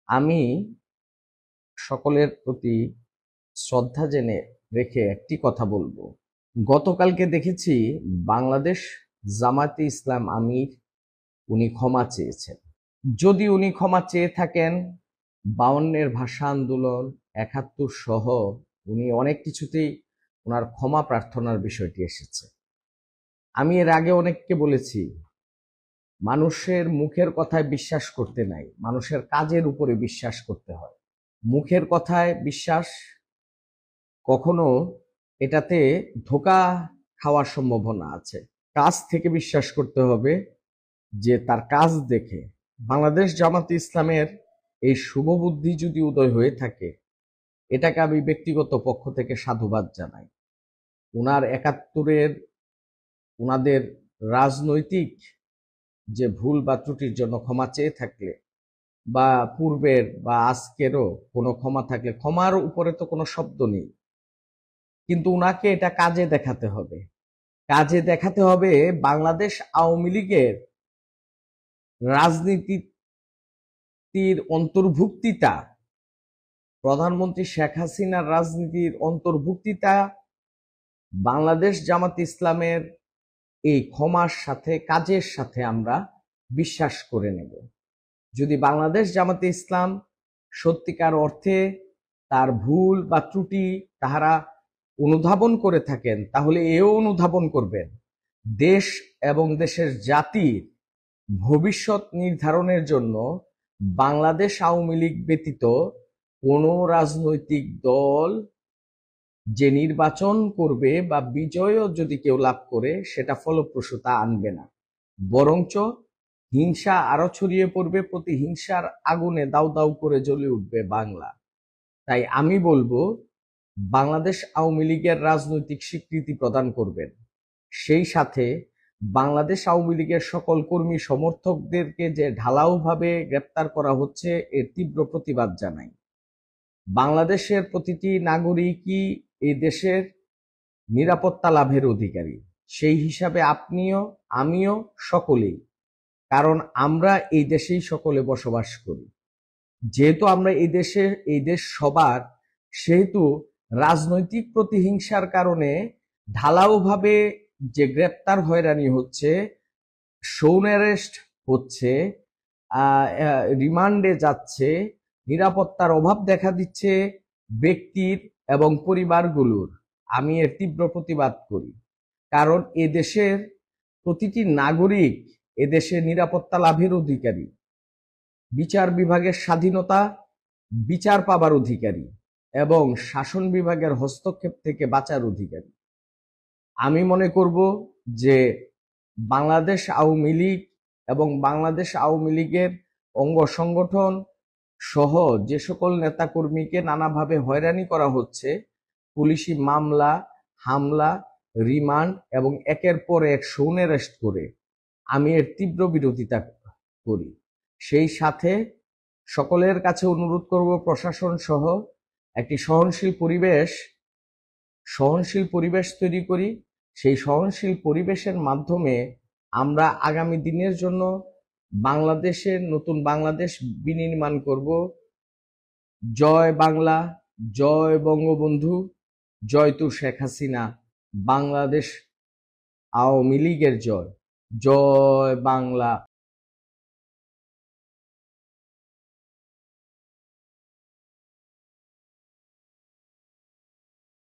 আমি সকলের প্রতি শ্রদ্ধা জেনে রেখে একটি কথা বলবো। গতকালকে দেখেছি বাংলাদেশ জামায়াতে ইসলাম আমির উনি ক্ষমা চেয়েছেন। যদি উনি ক্ষমা চেয়ে থাকেন, 52-এর ভাষা আন্দোলন, 71 সহ উনি অনেক কিছুতেই ওনার ক্ষমা প্রার্থনার বিষয়টি এসেছে। আমি এর আগে অনেককে বলেছি, মানুষের মুখের কথায় বিশ্বাস করতে নাই, মানুষের কাজের উপরে বিশ্বাস করতে হয়। মুখের কথায় বিশ্বাস কখনো এটাতে ধোঁকা খাওয়ার সম্ভাবনা আছে। কাজ থেকে বিশ্বাস করতে হবে, যে তার কাজ দেখে। বাংলাদেশ জামাতে ইসলামের এই শুভ বুদ্ধি যদি উদয় হয়ে থাকে, এটাকে আমি ব্যক্তিগত পক্ষ থেকে সাধুবাদ জানাই। উনার 71-এর উনাদের রাজনৈতিক যে ভুল বা ত্রুটির জন্য ক্ষমা চেয়ে থাকলে, বা পূর্বের বা আজকেরও কোনো ক্ষমা থাকলে, ক্ষমার উপরে তো কোনো শব্দ নেই, কিন্তু উনাকে এটা কাজে দেখাতে হবে। কাজে দেখাতে হবে বাংলাদেশ আওয়ামী লীগের রাজনীতির অন্তর্ভুক্তিটা, প্রধানমন্ত্রী শেখ হাসিনার রাজনীতির অন্তর্ভুক্তিটা বাংলাদেশ জামাত ইসলামের এই ক্ষমার সাথে, কাজের সাথে আমরা বিশ্বাস করে নেব। যদি বাংলাদেশ জামাতে ইসলাম সত্যিকার অর্থে তার ভুল বা ত্রুটি তাহারা অনুধাবন করে থাকেন, তাহলে এও অনুধাবন করবেন দেশ এবং দেশের জাতির ভবিষ্যৎ নির্ধারণের জন্য বাংলাদেশ আওয়ামী লীগ ব্যতীত কোনো রাজনৈতিক দল যে নির্বাচন করবে বা বিজয়ও যদি কেউ লাভ করে, সেটা ফলপ্রসূতা আনবে না, বরঞ্চ হিংসা আরো ছড়িয়ে পড়বে, প্রতিহিংসার আগুনে দাউ দাউ করে জ্বলে উঠবে বাংলা। তাই আমি বলবো, বাংলাদেশ আওয়ামী লীগের রাজনৈতিক স্বীকৃতি প্রদান করবেন, সেই সাথে বাংলাদেশ আওয়ামী লীগের সকল কর্মী সমর্থকদেরকে যে ঢালাওভাবে গ্রেপ্তার করা হচ্ছে, এর তীব্র প্রতিবাদ জানাই। বাংলাদেশের প্রতিটি নাগরিকই এই দেশের নিরাপত্তা লাভের অধিকারী, সেই হিসাবে আপনিও, আমিও, সকলেই। কারণ আমরা এই দেশেই সকলে বসবাস করি। যেহেতু আমরা এই দেশ সবার, সেহেতু রাজনৈতিক প্রতিহিংসার কারণে ঢালাওভাবে যে গ্রেপ্তার হয়রানি হচ্ছে, সৌন অ্যারেস্ট হচ্ছে, রিমান্ডে যাচ্ছে, নিরাপত্তার অভাব দেখা দিচ্ছে ব্যক্তির এবং পরিবারগুলোর, আমি এর তীব্র প্রতিবাদ করি। কারণ এদেশের প্রতিটি নাগরিক এদেশের নিরাপত্তা লাভের অধিকারী, বিচার বিভাগের স্বাধীনতা, বিচার পাবার অধিকারী, এবং শাসন বিভাগের হস্তক্ষেপ থেকে বাঁচার অধিকারী। আমি মনে করব যে বাংলাদেশ আওয়ামী লীগ এবং বাংলাদেশ আওয়ামী লীগের অঙ্গ সংগঠন সহ যে সকল নেতাকর্মীকে নানাভাবে হয়রানি করা হচ্ছে, পুলিশি মামলা, হামলা, রিমান্ড এবং একের পর এক সৌন অ্যারেস্ট করে, আমি এর তীব্র বিরোধিতা করি। সেই সাথে সকলের কাছে অনুরোধ করব, প্রশাসন সহ একটি সহনশীল পরিবেশ তৈরি করি। সেই সহনশীল পরিবেশের মাধ্যমে আমরা আগামী দিনের জন্য বাংলাদেশের নতুন বাংলাদেশ বিনির্মাণ করব। জয় বাংলা, জয় বঙ্গবন্ধু, জয় তু শেখ হাসিনা, বাংলাদেশ আওয়ামী লীগের জয়, জয় বাংলা।